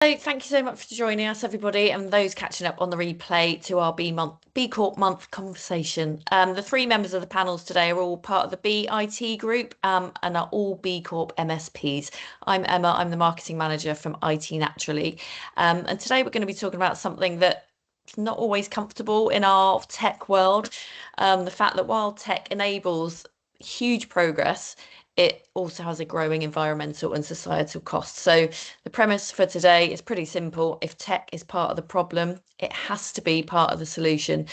So thank you so much for joining us, everybody, and those catching up on the replay to our B Corp Month conversation. The three members of the panels today are all part of the BIT group and are all B Corp MSPs. I'm Emma, I'm the marketing manager from IT Naturally. And today we're going to be talking about something that's not always comfortable in our tech world. The fact that while tech enables huge progress, it also has a growing environmental and societal cost. So the premise for today is pretty simple. If tech is part of the problem, it has to be part of the solution.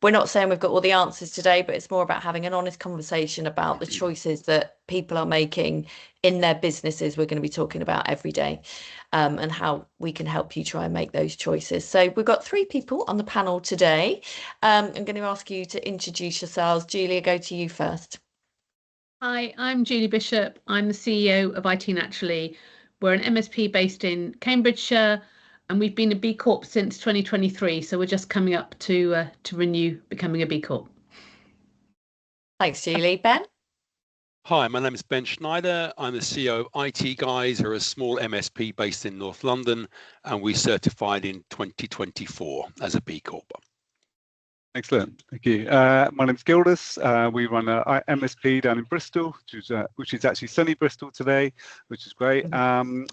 We're not saying we've got all the answers today, but it's more about having an honest conversation about the choices that people are making in their businesses. We're going to be talking about every day and how we can help you try and make those choices. So we've got three people on the panel today. I'm going to ask you to introduce yourselves. Julia, go to you first. Hi, I'm Julie Bishop. I'm the CEO of IT Naturally. We're an MSP based in Cambridgeshire, and we've been a B Corp since 2023. So we're just coming up to renew becoming a B Corp. Thanks, Julie. Ben? Hi, my name is Ben Schneider. I'm the CEO of IT Guys, who are a small MSP based in North London, and we certified in 2024 as a B Corp. Excellent, thank you. My name's Gildas. We run a MSP down in Bristol, which is actually sunny Bristol today, which is great. And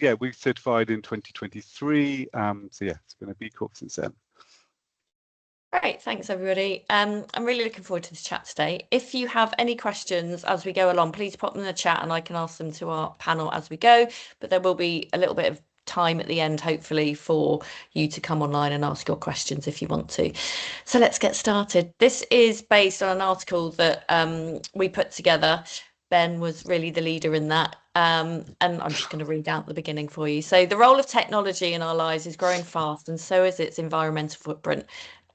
yeah, we certified in 2023. So yeah, it's been a B Corp since then. Great, thanks everybody. I'm really looking forward to this chat today. If you have any questions as we go along, please pop them in the chat and I can ask them to our panel as we go. But there will be a little bit of time at the end, hopefully, for you to come online and ask your questions if you want to. So let's get started. This is based on an article that we put together. Ben was really the leader in that. And I'm just going to read out the beginning for you. So the role of technology in our lives is growing fast, and so is its environmental footprint.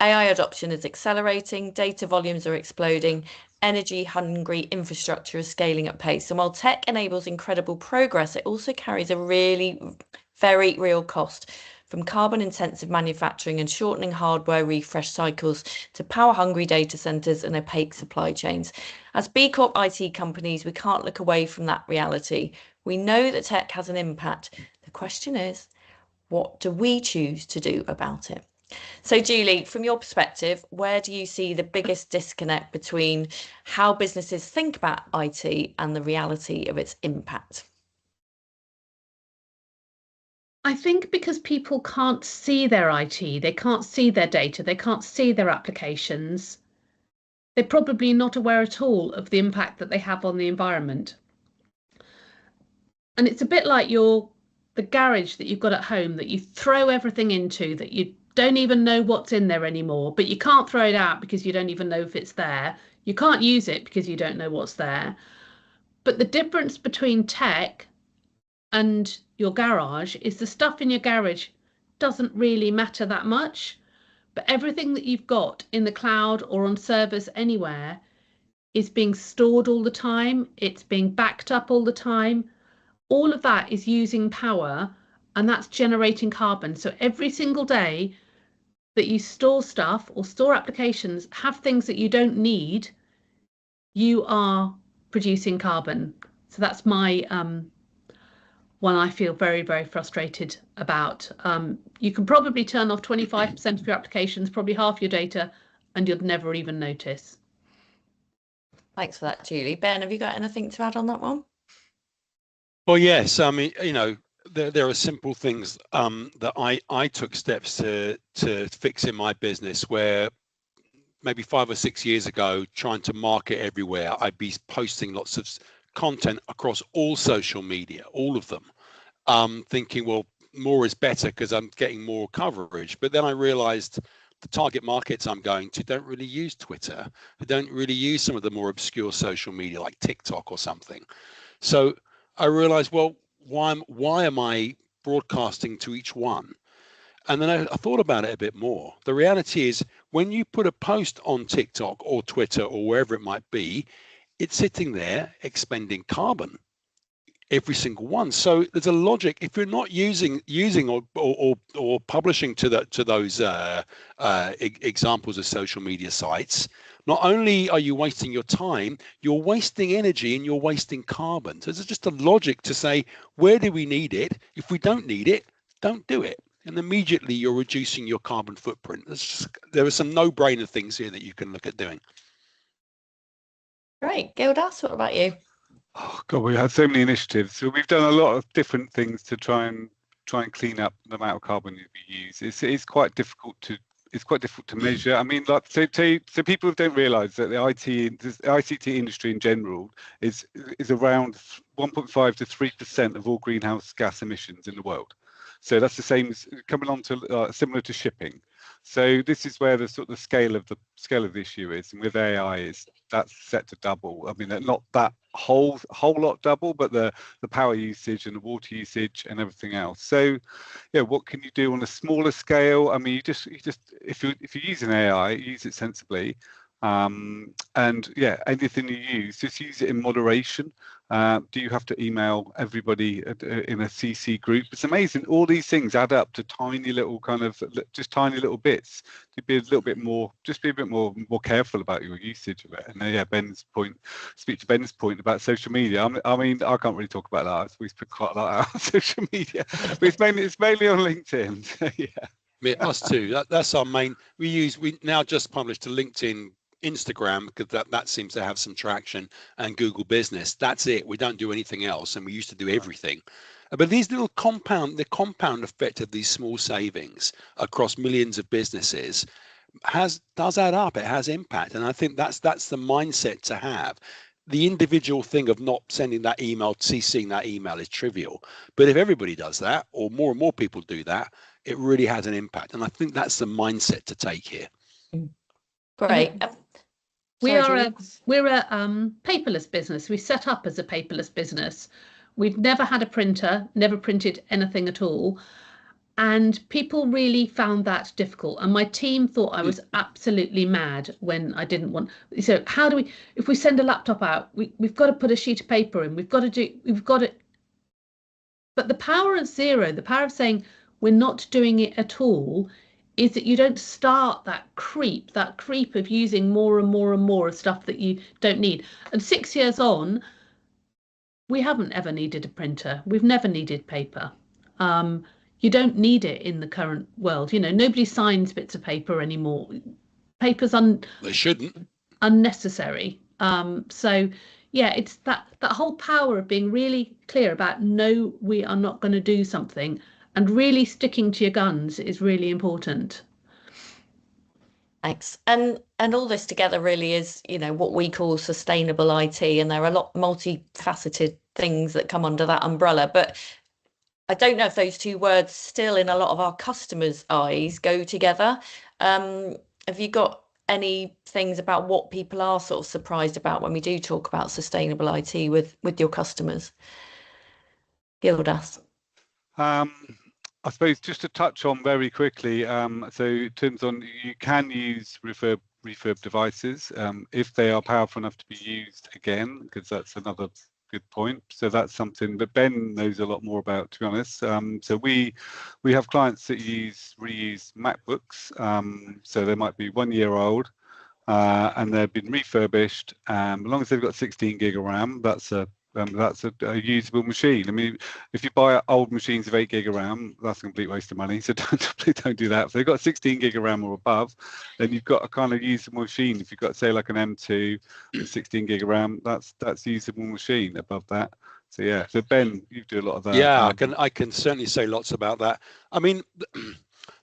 AI adoption is accelerating, data volumes are exploding, energy-hungry infrastructure is scaling at pace. And while tech enables incredible progress, it also carries a really very real cost, from carbon-intensive manufacturing and shortening hardware refresh cycles to power-hungry data centers and opaque supply chains. As B Corp IT companies, we can't look away from that reality. We know that tech has an impact. The question is, what do we choose to do about it? So Julie, from your perspective, where do you see the biggest disconnect between how businesses think about IT and the reality of its impact? I think because people can't see their IT, they can't see their data, they can't see their applications, they're probably not aware at all of the impact that they have on the environment. And it's a bit like the garage that you've got at home that you throw everything into, that you don't even know what's in there anymore, but you can't throw it out because you don't even know if it's there. You can't use it because you don't know what's there. But the difference between tech and your garage is the stuff in your garage doesn't really matter that much, but everything that you've got in the cloud or on servers anywhere is being stored all the time. It's being backed up all the time. All of that is using power, and that's generating carbon. So every single day that you store stuff or store applications, have things that you don't need, you are producing carbon. So that's my one I feel very, very frustrated about. You can probably turn off 25% of your applications, probably half your data, and you'll never even notice. Thanks for that, Julie. Ben, have you got anything to add on that one? Well, yes. I mean, you know, there are simple things that I took steps to fix in my business, where maybe 5 or 6 years ago, trying to market everywhere, I'd be posting lots of content across all social media, all of them, thinking, well, more is better because I'm getting more coverage. But then I realized the target markets I'm going to don't really use Twitter. They don't really use some of the more obscure social media like TikTok or something. So I realized, well, why am I broadcasting to each one? And then I thought about it a bit more. The reality is, when you put a post on TikTok or Twitter or wherever it might be, it's sitting there expending carbon, every single one. So there's a logic. If you're not using or publishing to those examples of social media sites, not only are you wasting your time, you're wasting energy and you're wasting carbon. So there's just a logic to say, where do we need it? If we don't need it, don't do it. And immediately you're reducing your carbon footprint. There are some no-brainer things here that you can look at doing. Great. Gildas, what about you? Oh God, we had so many initiatives. So we've done a lot of different things to try and clean up the amount of carbon that we use. It's quite difficult to measure. I mean, like so people don't realise that the ICT industry in general is around 1.5 to 3% of all greenhouse gas emissions in the world. So that's the same as coming on to similar to shipping. So this is where the sort of scale of the issue is, and with AI that's set to double. I mean, not that whole lot double, but the power usage and the water usage and everything else. So yeah, what can you do on a smaller scale? I mean, you just if you're using AI, use it sensibly. And yeah, anything you use, just use it in moderation. Do you have to email everybody in a CC group? It's amazing. All these things add up to tiny little tiny little bits. To be a little bit more, just be a bit more careful about your usage of it. And yeah, speak to Ben's point about social media. I mean, I can't really talk about that. We spend quite a lot on social media, but it's mainly on LinkedIn. So, yeah. Yeah, us too. That's our main. We now just published a LinkedIn, Instagram, because that seems to have some traction, and Google Business. That's it. We don't do anything else, and we used to do everything. But these little the compound effect of these small savings across millions of businesses does add up. It has impact, and I think that's the mindset to have. The individual thing of not sending that email, CCing that email is trivial. But if everybody does that, or more and more people do that, it really has an impact. And I think that's the mindset to take here. Great. We're a paperless business. We set up as a paperless business. We've never had a printer, never printed anything at all. And people really found that difficult. And my team thought I was absolutely mad when I didn't want. So how do we, if we send a laptop out, we've got to put a sheet of paper in, we've got to. But the power of zero, the power of saying we're not doing it at all, is that you don't start that creep of using more and more and more of stuff that you don't need. And 6 years on, we haven't ever needed a printer. We've never needed paper. You don't need it in the current world. You know, nobody signs bits of paper anymore. Paper's they shouldn't. Unnecessary. So yeah, it's that whole power of being really clear about no, we are not going to do something, and really sticking to your guns is really important. Thanks. And all this together really is, you know, what we call sustainable IT, and there are a lot multifaceted things that come under that umbrella. But I don't know if those two words still in a lot of our customers' eyes go together. Have you got any things about what people are sort of surprised about when we do talk about sustainable IT with your customers? Gildas. I suppose just to touch on very quickly, so in terms on, you can use refurb devices if they are powerful enough to be used again, because that's another good point. So that's something that Ben knows a lot more about, to be honest. So we have clients that reuse MacBooks, so they might be 1 year old, and they've been refurbished. As long as they've got 16 gig of RAM, that's a usable machine. I mean, if you buy old machines of 8 gig of RAM, that's a complete waste of money. So don't do that. If they've got 16 gig of RAM or above, then you've got a kind of usable machine. If you've got, say, like an M2 with 16 gig of RAM, that's usable machine above that. So yeah. So Ben, you do a lot of that. Yeah, I can certainly say lots about that. I mean,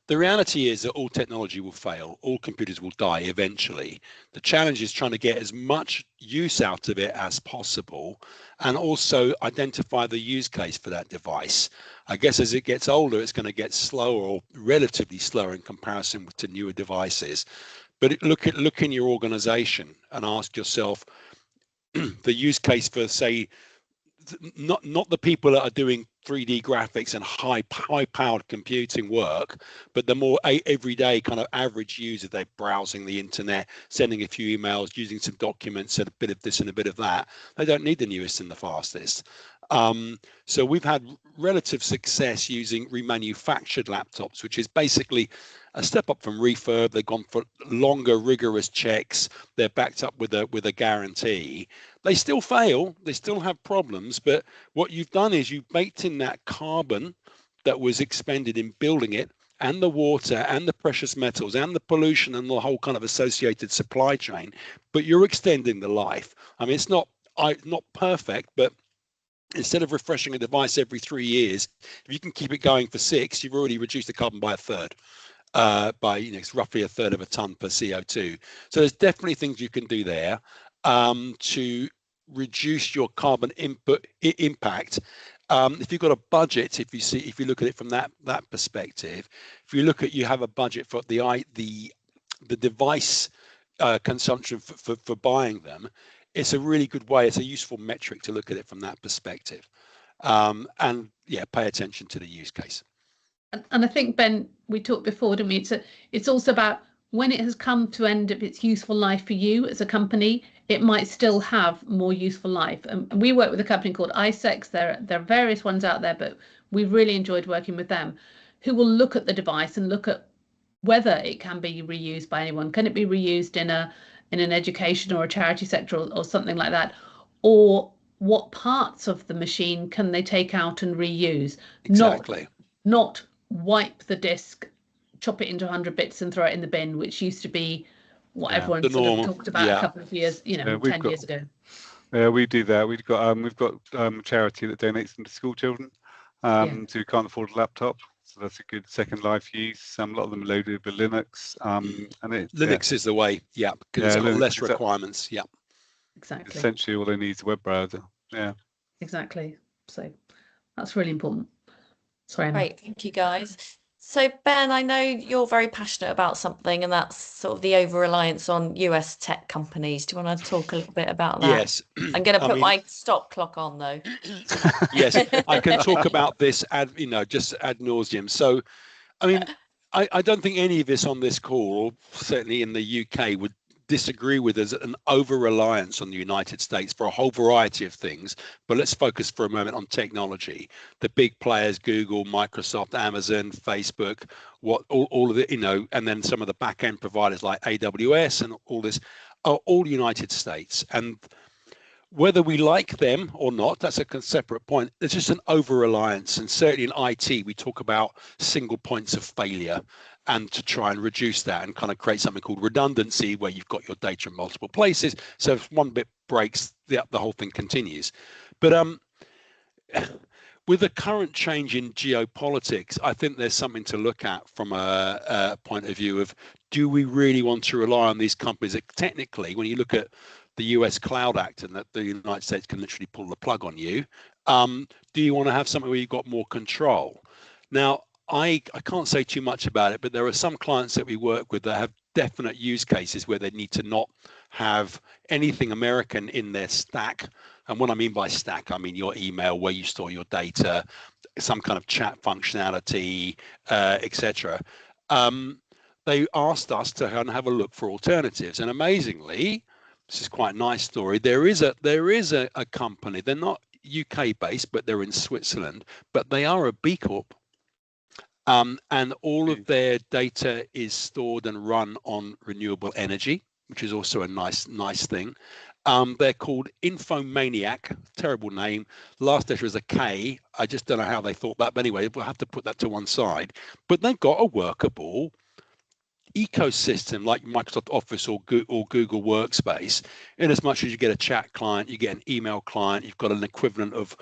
the reality is that all technology will fail. All computers will die eventually. The challenge is trying to get as much use out of it as possible, and also identify the use case for that device. I guess as it gets older, it's going to get slower, or relatively slower in comparison to newer devices. But look in your organization and ask yourself the use case for, say, not the people that are doing 3D graphics and high-powered computing work, but the more everyday kind of average user. They're browsing the internet, sending a few emails, using some documents, and a bit of this and a bit of that. They don't need the newest and the fastest. So we've had relative success using remanufactured laptops, which is basically a step up from refurb. They've gone for longer, rigorous checks. They're backed up with a guarantee. They still fail. They still have problems. But what you've done is you've baked in that carbon that was expended in building it, and the water and the precious metals and the pollution and the whole kind of associated supply chain, but you're extending the life. I mean, it's not perfect, but instead of refreshing a device every 3 years, if you can keep it going for 6, you've already reduced the carbon by a third. By it's roughly a third of a ton per CO2. So there's definitely things you can do there to reduce your carbon impact. If you've got a budget, if you look at it from that perspective, if you look at, you have a budget for the device consumption for buying them, it's a really good way. It's a useful metric to look at it from that perspective, and yeah, pay attention to the use case. And I think, Ben, we talked before, didn't we? It's also about when it has come to end of its useful life for you as a company, it might still have more useful life. And we work with a company called iSex. There are various ones out there, but we've really enjoyed working with them, who will look at the device and look at whether it can be reused by anyone. Can it be reused in an education or a charity sector or something like that? Or what parts of the machine can they take out and reuse? Exactly. Not wipe the disk, chop it into 100 bits and throw it in the bin, which used to be what everyone sort of talked about a couple of years, 10 years ago. Yeah, we do that. We've got a charity that donates them to school children who can't afford a laptop. So that's a good second life use. A lot of them are loaded with Linux. And Linux is the way, because it's got less requirements. Yeah, exactly. Essentially, all they need is a web browser. Yeah, exactly. So that's really important. Sorry, Emma. Great, thank you, guys. So Ben, I know you're very passionate about something, and that's sort of the over-reliance on US tech companies. Do you want to talk a little bit about that? Yes. I'm going to put my stop clock on, though. Yes, I can talk about this just ad nauseum. So, I mean, I don't think any of us on this call, or certainly in the UK, would disagree with us an over-reliance on the United States for a whole variety of things. But let's focus for a moment on technology. The big players, Google, Microsoft, Amazon, Facebook, all of it, and then some of the back-end providers like AWS and all this are all United States. And whether we like them or not, that's a separate point. There's just an over-reliance, and certainly in IT, we talk about single points of failure, and to try and reduce that and kind of create something called redundancy, where you've got your data in multiple places. So if one bit breaks, the whole thing continues. But with the current change in geopolitics, I think there's something to look at from a point of view of, do we really want to rely on these companies? Technically, when you look at the US Cloud Act and that the United States can literally pull the plug on you, do you want to have something where you've got more control? Now, I can't say too much about it, but there are some clients that we work with that have definite use cases where they need to not have anything American in their stack. And what I mean by stack, I mean your email, where you store your data, some kind of chat functionality, etc. They asked us to have a look for alternatives, and amazingly, this is quite a nice story. There is a company. They're not UK based, but they're in Switzerland. But they are a B Corp. And all of their data is stored and run on renewable energy, which is also a nice thing. They're called Infomaniac, terrible name. Last letter is a K. I just don't know how they thought that, but anyway, we'll have to put that to one side. But they've got a workable ecosystem like Microsoft Office or Google Workspace, in as much as you get a chat client, you get an email client, you've got an equivalent of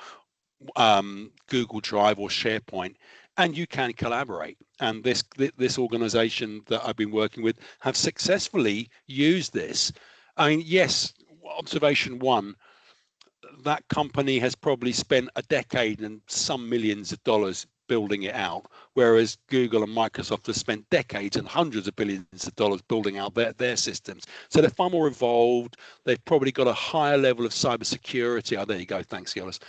Google Drive or SharePoint, and you can collaborate. And this organization that I've been working with have successfully used this. I mean, yes, observation one, that company has probably spent a decade and some millions of dollars building it out, whereas Google and Microsoft have spent decades and hundreds of billions of dollars building out their systems. So they're far more involved. They've probably got a higher level of cybersecurity. Oh, there you go. Thanks, Yolis.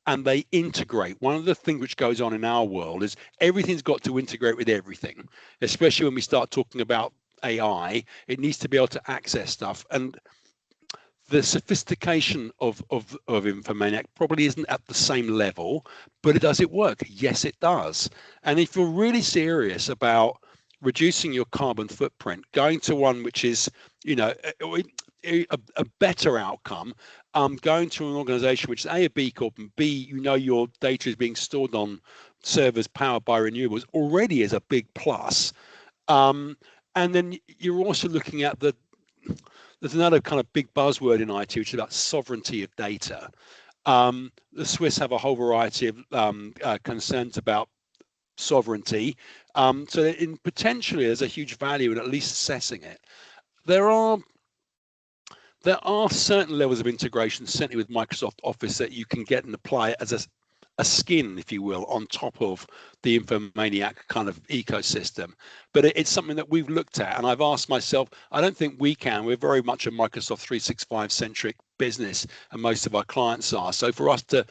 And they integrate. One of the things which goes on in our world is everything's got to integrate with everything, especially when we start talking about AI. It needs to be able to access stuff. And the sophistication of Infomaniac probably isn't at the same level, but does it work? Yes, it does. And if you're really serious about reducing your carbon footprint, going to one which is, a better outcome, going to an organization which is A, a B Corp, and B, your data is being stored on servers powered by renewables already is a big plus. And then you're also looking at there's another kind of big buzzword in IT, which is about sovereignty of data. The Swiss have a whole variety of concerns about sovereignty. So potentially there's a huge value in at least assessing it. There are certain levels of integration, certainly with Microsoft Office, that you can get and apply it as a skin, if you will, on top of the Infomaniac kind of ecosystem. But it's something that we've looked at, and I've asked myself, I don't think we can. We're very much a Microsoft 365 centric business, and most of our clients are. So for us to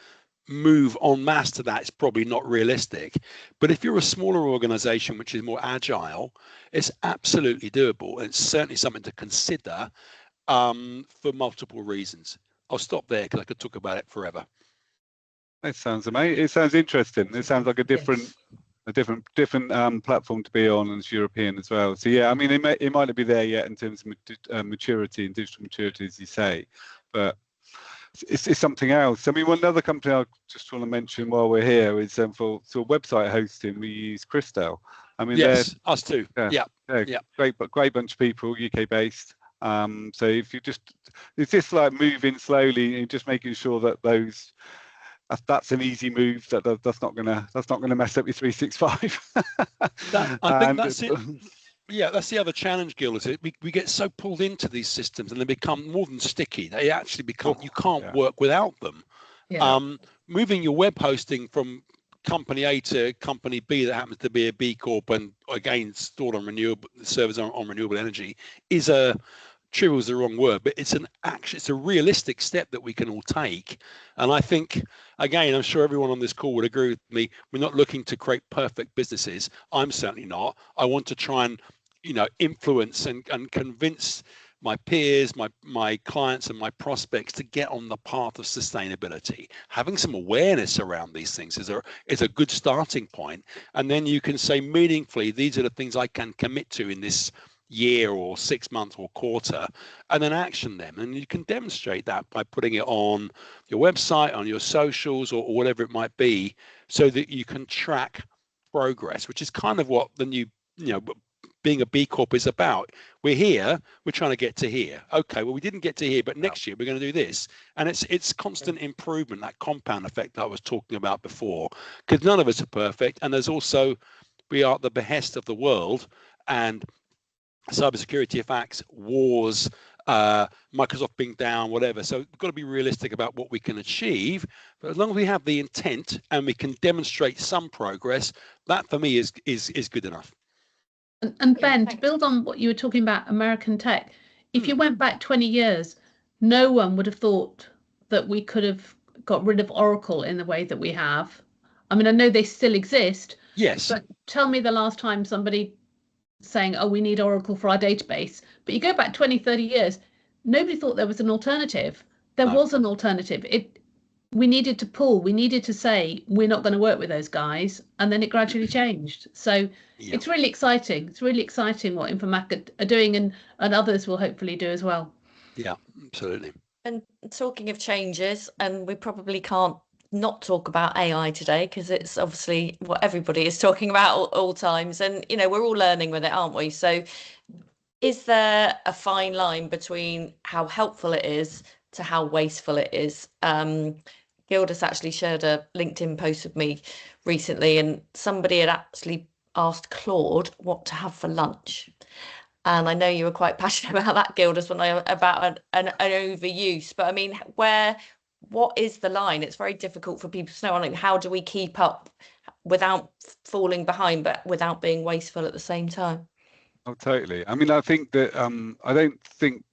move en masse to that is probably not realistic. But if you're a smaller organization which is more agile, it's absolutely doable. And it's certainly something to consider for multiple reasons. I'll stop there because I could talk about it forever. It sounds amazing. It sounds interesting. It sounds like a different platform to be on, as European as well. So yeah, I mean, it might not be there yet in terms of maturity and digital maturity, as you say, but it's something else. I mean, one other company I just want to mention while we're here is for website hosting, we use Christel. I mean, yes, us too. Yeah. Great bunch of people, UK based. So if you it's just like moving slowly and just making sure that that's an easy move. That's not gonna mess up your 365. I think that's it. Yeah, that's the other challenge, Gil, is we get so pulled into these systems and they become more than sticky. They actually become, you can't work without them. Yeah. Moving your web hosting from company A to company B that happens to be a B Corp and again stored on renewable servers on renewable energy is trivial is the wrong word, but it's a realistic step that we can all take. And I think, again, I'm sure everyone on this call would agree with me. We're not looking to create perfect businesses. I'm certainly not. I want to try and, influence and convince my peers, my clients and my prospects to get on the path of sustainability. Having some awareness around these things is a good starting point. And then you can say meaningfully, these are the things I can commit to in this year or 6 months or quarter, and then action them. And you can demonstrate that by putting it on your website, on your socials, or whatever it might be, so that you can track progress, which is kind of what the new, being a B Corp is about. We're here, we're trying to get to here. Okay, well, we didn't get to here, but next year we're going to do this. And it's constant improvement, that compound effect that I was talking about before, because none of us are perfect. And there's also, we are at the behest of the world, and cybersecurity attacks, wars, Microsoft being down, whatever. So we've got to be realistic about what we can achieve. But as long as we have the intent and we can demonstrate some progress, that for me is good enough. And Ben, to build on what you were talking about, American tech, if you went back 20 years, no one would have thought that we could have got rid of Oracle in the way that we have. I mean, I know they still exist. Yes. But tell me the last time somebody saying, oh, we need Oracle for our database. But you go back 20, 30 years, nobody thought there was an alternative. There was an alternative. We needed to pull, we needed to say, we're not going to work with those guys. And then it gradually changed. So it's really exciting. It's really exciting what Informac are doing, and others will hopefully do as well. Yeah, absolutely. And talking of changes, and we probably can't not talk about AI today, because it's obviously what everybody is talking about all times, and we're all learning with it, aren't we? So is there a fine line between how helpful it is to how wasteful it is? Gildas actually shared a LinkedIn post with me recently, and somebody had actually asked Claude what to have for lunch. And I know you were quite passionate about that, Gildas, about an overuse. But I mean, what is the line? It's very difficult for people to know. Like, how do we keep up without falling behind, but without being wasteful at the same time? Oh, totally. I mean, I think that I don't think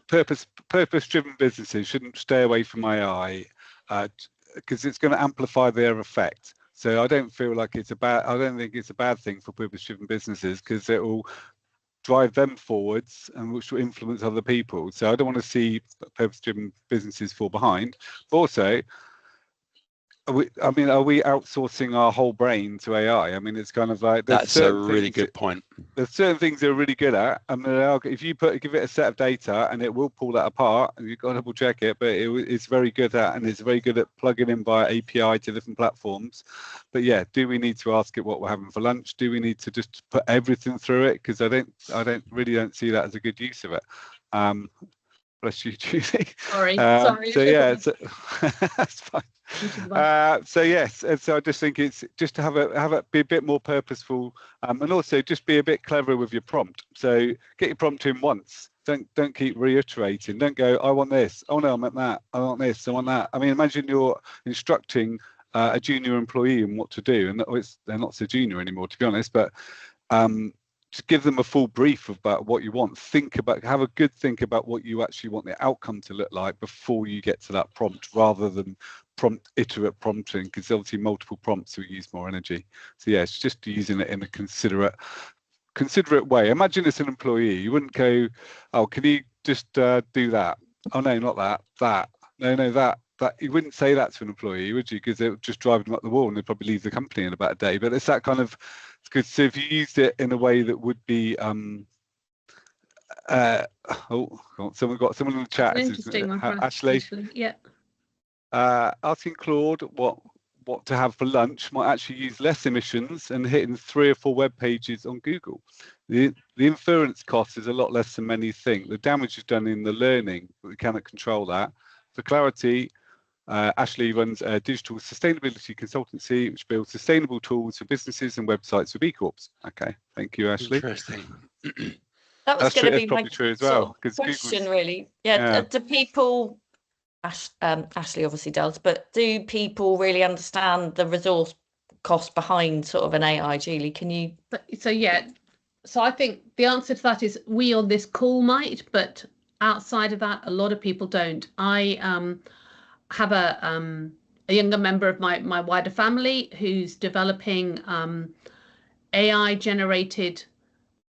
purpose-driven businesses shouldn't stay away from AI, because it's going to amplify their effect. So I don't feel like I don't think it's a bad thing for purpose-driven businesses, because it will drive them forwards, and which will influence other people. So I don't want to see purpose-driven businesses fall behind. But also, I mean, are we outsourcing our whole brain to AI? I mean, it's kind of like that's a really good point. There's certain things they're really good at. I mean, if you give it a set of data and it will pull that apart, and you've got to double check it, but it's very good at, and it's very good at plugging in via API to different platforms. But yeah, do we need to ask it what we're having for lunch? Do we need to just put everything through it? Because I don't see that as a good use of it. Bless you, Julie. Sorry. So yeah, that's fine. So yes, and so I just think it's just to have it be a bit more purposeful, and also just be a bit clever with your prompt. So get your prompt in once. Don't keep reiterating. Don't go, I want this. Oh no, I meant that. I want this. I want that. I mean, imagine you're instructing a junior employee in what to do, and they're not so junior anymore, to be honest. But just give them a full brief about what you want. Have a good think about what you actually want the outcome to look like before you get to that prompt, rather than iterate prompting, because obviously multiple prompts will use more energy. So yeah, it's just using it in a considerate way. Imagine it's an employee. You wouldn't go, oh, can you just do that? Oh no, not that. No, that. You wouldn't say that to an employee, would you? Because it would just drive them up the wall, and they'd probably leave the company in about a day. But it's that kind of, it's good. So if you used it in a way that would be someone in the chat. Interesting one, Ashley. Yeah. Asking Claude what to have for lunch might actually use less emissions and hitting 3 or 4 web pages on Google. The inference cost is a lot less than many think. The damage is done in the learning, but we cannot control that. For clarity, Ashley runs a digital sustainability consultancy which builds sustainable tools for businesses and websites for B Corps. Okay, thank you, Ashley. Interesting. That was going to be probably true as well. Question, really. Yeah. Do people? Ashley obviously does, but do people really understand the resource cost behind sort of an AI, Julie? Can you? So I think the answer to that is we on this call might, but outside of that, a lot of people don't. I have a younger member of my wider family who's developing AI generated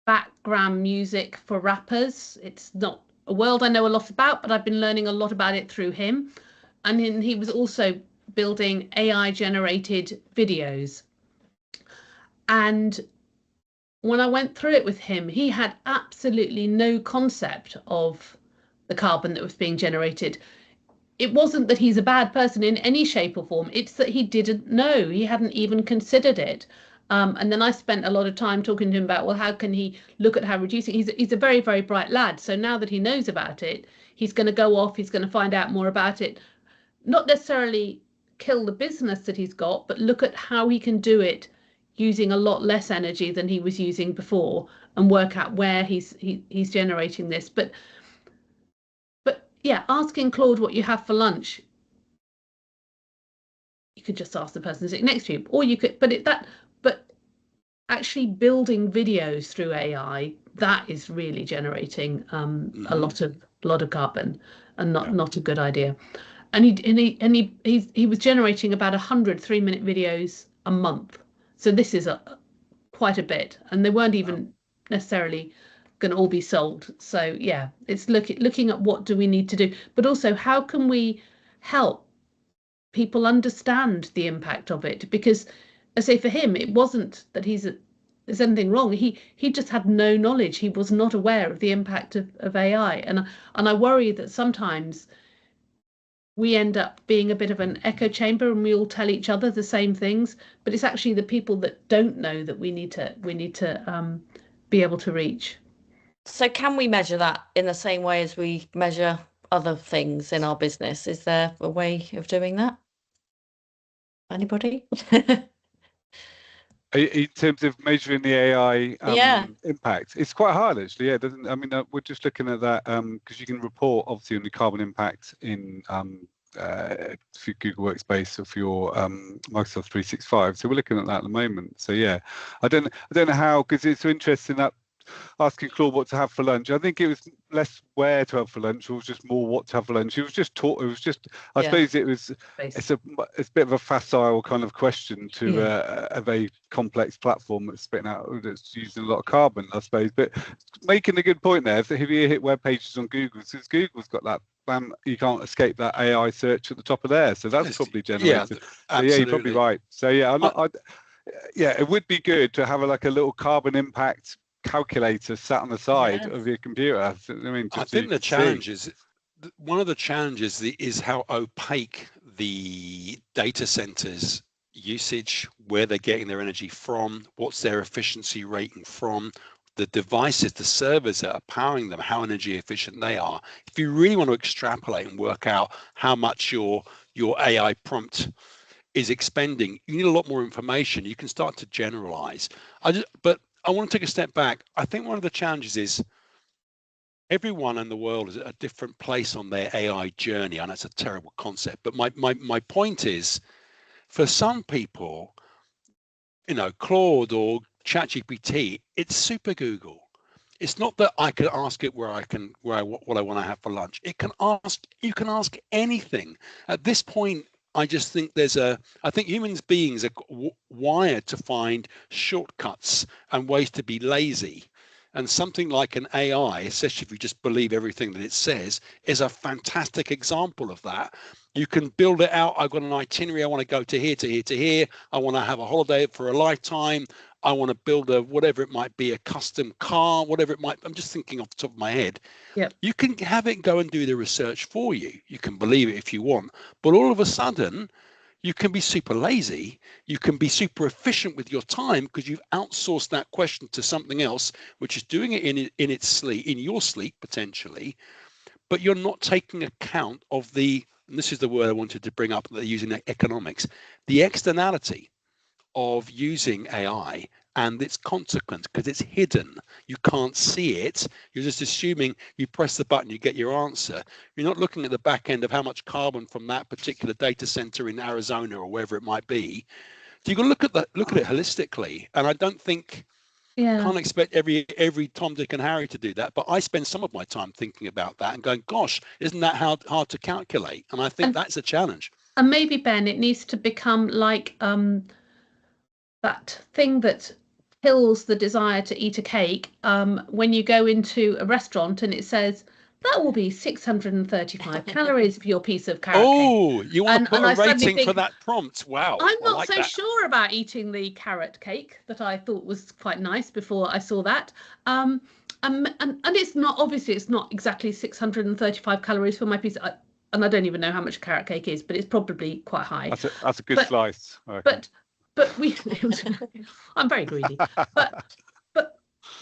background music for rappers. It's not a world I know a lot about, but I've been learning a lot about it through him. And he was also building AI generated videos. And when I went through it with him, he had absolutely no concept of the carbon that was being generated. It wasn't that he's a bad person in any shape or form. It's that he didn't know. He hadn't even considered it. And then I spent a lot of time talking to him about, well, how can he look at how reducing? He's a very, very bright lad. So now that he knows about it, he's going to go off. He's going to find out more about it. Not necessarily kill the business that he's got, but look at how he can do it using a lot less energy than he was using before, and work out where he's generating this. But yeah, asking Claude what you have for lunch, you could just ask the person sitting next to you, or you could, but actually building videos through AI, that is really generating a lot of carbon, and not a good idea. And he was generating about 100 3-minute videos a month. So this is quite a bit, and they weren't even necessarily going to all be sold. So yeah, it's looking at what do we need to do, but also how can we help people understand the impact of it? Because I say for him, it wasn't that there's anything wrong. He just had no knowledge. He was not aware of the impact of AI, and I worry that sometimes we end up being a bit of an echo chamber, and we all tell each other the same things, but it's actually the people that don't know that we need to be able to reach. So can we measure that in the same way as we measure other things in our business? Is there a way of doing that? Anybody? In terms of measuring the AI impact, it's quite hard actually. Yeah, we're just looking at that because you can report obviously on the carbon impact in for Google Workspace or for your Microsoft 365. So we're looking at that at the moment. So yeah, I don't know how, because it's so interesting that asking Claude what to have for lunch. I think it was less where to have for lunch, it was just more what to have for lunch. It was just taught. It was just, I suppose it was. It's a bit of a facile kind of question to a very complex platform that's spitting out, that's using a lot of carbon, I suppose. But making a good point there. If you hit web pages on Google, since Google's got that bam, you can't escape that AI search at the top of there. So that's probably generated. So yeah, you're probably right. So yeah, it would be good to have like a little carbon impact calculator sat on the side of your computer. I mean, I think the challenge is, one of the challenges is how opaque the data centers usage, where they're getting their energy from, what's their efficiency rating from, the devices, the servers that are powering them, how energy efficient they are. If you really want to extrapolate and work out how much your AI prompt is expending, you need a lot more information. You can start to generalize. But I want to take a step back. I think one of the challenges is everyone in the world is at a different place on their AI journey. I know it's a terrible concept, but my point is, for some people, Claude or ChatGPT, it's super Google. It's not that I can ask it what I want to have for lunch. You can ask anything. At this point, I just think I think human beings are wired to find shortcuts and ways to be lazy. And something like an AI, especially if you just believe everything that it says, is a fantastic example of that. You can build it out. I've got an itinerary. I want to go to here, to here, to here. I want to have a holiday for a lifetime. I want to build whatever it might be, a custom car, whatever it might. I'm just thinking off the top of my head. Yep. You can have it go and do the research for you. You can believe it if you want. But all of a sudden, you can be super lazy. You can be super efficient with your time because you've outsourced that question to something else, which is doing it in its sleep, in your sleep potentially. But you're not taking account of and this is the word I wanted to bring up, that they're using economics, the externality of using AI and its consequence, because it's hidden. You can't see it. You're just assuming you press the button, you get your answer. You're not looking at the back end of how much carbon from that particular data center in Arizona or wherever it might be. So you've got to look at it holistically. And I don't think, can't expect every Tom, Dick and Harry to do that. But I spend some of my time thinking about that and going, gosh, isn't that hard to calculate? And I think that's a challenge. And maybe, Ben, it needs to become like that thing that kills the desire to eat a cake when you go into a restaurant and it says, that will be 635 calories for your piece of carrot cake. Oh, you want to put a rating for that prompt? Wow. I'm not so sure about eating the carrot cake that I thought was quite nice before I saw that. And it's not, obviously, it's not exactly 635 calories for my piece. And I don't even know how much carrot cake is, but it's probably quite high. That's a good slice. But I'm very greedy.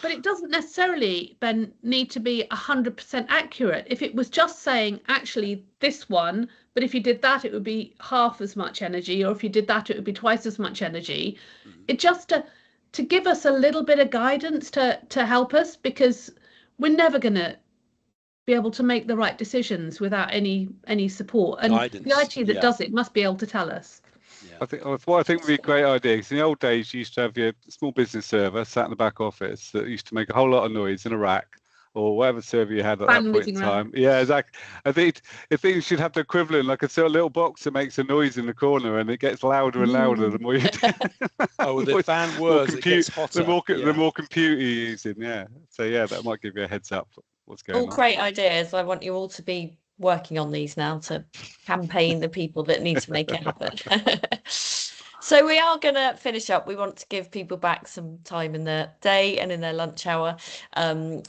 But it doesn't necessarily, Ben, need to be 100% accurate. If it was just saying, actually, this one, but if you did that, it would be half as much energy, or if you did that, it would be twice as much energy. It just to give us a little bit of guidance to help us, because we're never going to be able to make the right decisions without any support. And guidance. The IT that does it must be able to tell us. I think would be a great idea, because in the old days you used to have your small business server sat in the back office that used to make a whole lot of noise in a rack, or whatever server you had at that point in time. Yeah, exactly. I think you should have the equivalent, like a sort of little box that makes a noise in the corner, and it gets louder and louder the more you do. Oh, the fan whirs, it gets hotter. The more compute you're using, yeah. So yeah, that might give you a heads up what's going on. All great ideas. I want you all to be working on these now to campaign the people that need to make it happen. So we are going to finish up. We want to give people back some time in their day and in their lunch hour.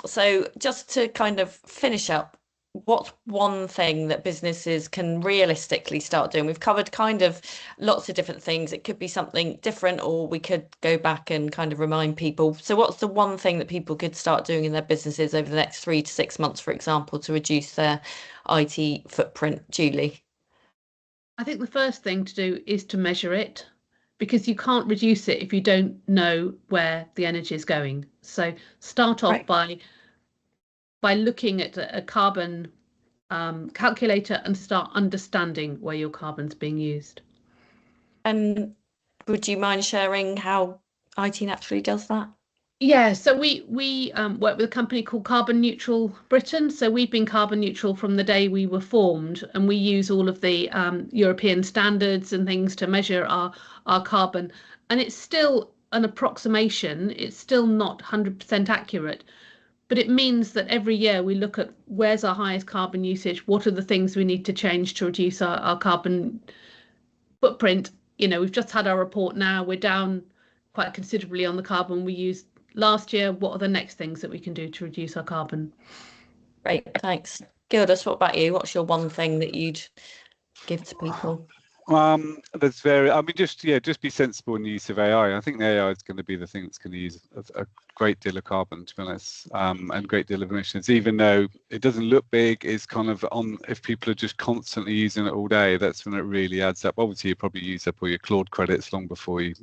So just to kind of finish up, what's one thing that businesses can realistically start doing? We've covered kind of lots of different things. It could be something different, or we could go back and kind of remind people. So what's the one thing that people could start doing in their businesses over the next 3 to 6 months, for example, to reduce their IT footprint? Julie? I think the first thing to do is to measure it, because you can't reduce it if you don't know where the energy is going. So start off by looking at a carbon calculator and start understanding where your carbon's being used. And would you mind sharing how IT naturally does that? Yeah, so we work with a company called Carbon Neutral Britain. So we've been carbon neutral from the day we were formed, and we use all of the European standards and things to measure our carbon. And it's still an approximation. It's still not 100% accurate. but it means that every year we look at where's our highest carbon usage, what are the things we need to change to reduce our carbon footprint. We've just had our report now, we're down quite considerably on the carbon we used last year. What are the next things that we can do to reduce our carbon? Great, thanks. Gildas, what about you? What's your one thing that you'd give to people? That's very. I mean, just be sensible in the use of AI. I think the AI is going to be the thing that's going to use a great deal of carbon, to be honest, and a great deal of emissions. Even though it doesn't look big, it's kind of on. If people are just constantly using it all day, that's when it really adds up. Obviously, you probably use up all your Claude credits long before you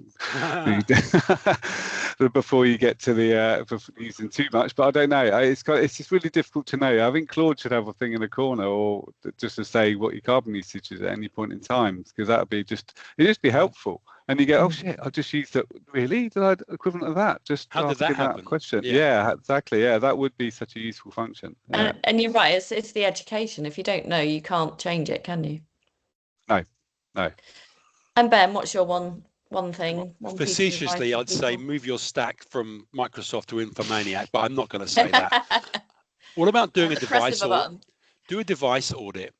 before you get to the using too much. But I don't know. It's just really difficult to know. I think Claude should have a thing in the corner, or just to say what your carbon usage is at any point in time, because that would be it'd just be helpful. And you go, oh shit, I just used it. Really? Did I equivalent of that? Just how did that happen? Question. Yeah, exactly. Yeah, that would be such a useful function. Yeah. And you're right. It's the education. If you don't know, you can't change it, can you? No. And Ben, what's your one thing? Facetiously, I'd say move your stack from Microsoft to Infomaniac, but I'm not going to say that. What about doing a device audit? Do a device audit.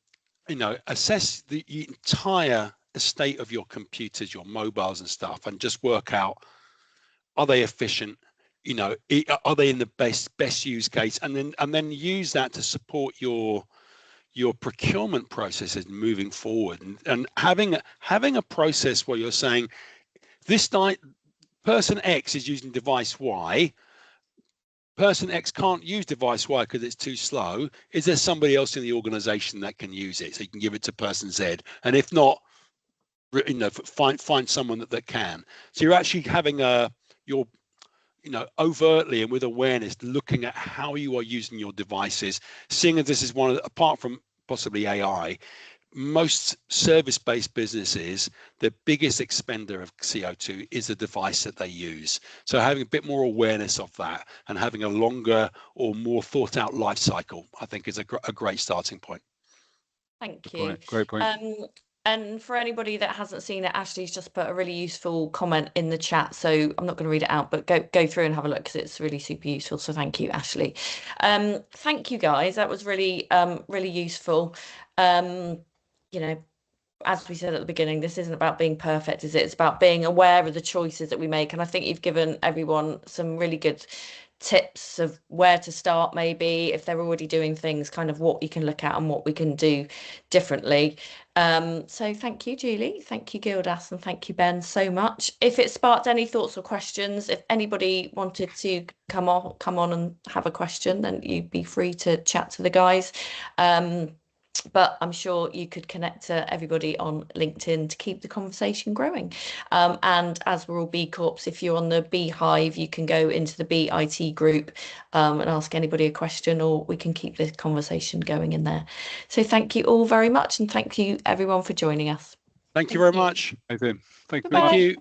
Assess the entire estate of your computers, your mobiles and stuff, and just work out, are they efficient? Are they in the best use case? And then use that to support your procurement processes moving forward, and having a process where you're saying, this person X is using device Y. Person X can't use device Y because it's too slow. Is there somebody else in the organization that can use it? So you can give it to person Z. And if not, find someone that can. So you're actually having overtly and with awareness, looking at how you are using your devices, seeing as this is apart from possibly AI, most service-based businesses, the biggest expender of CO2 is the device that they use. So having a bit more awareness of that and having a longer or more thought out life cycle, I think is a great starting point. Thank you. Great point. And for anybody that hasn't seen it, Ashley's just put a really useful comment in the chat. So I'm not going to read it out, but go through and have a look because it's really super useful. So thank you, Ashley. Thank you, guys. That was really, really useful. As we said at the beginning, this isn't about being perfect, is it? It's about being aware of the choices that we make. And I think you've given everyone some really good tips of where to start, maybe if they're already doing things, kind of what you can look at and what we can do differently. So thank you, Julie, thank you, Gildas, and thank you, Ben, so much. If it sparked any thoughts or questions, if anybody wanted to come on and have a question, then you'd be free to chat to the guys. But I'm sure you could connect to everybody on LinkedIn to keep the conversation growing. And as we're all B Corps, if you're on the Beehive, you can go into the BIT group and ask anybody a question, or we can keep this conversation going in there. So thank you all very much. And thank you, everyone, for joining us. Thank you very much. Thank you. Thank you.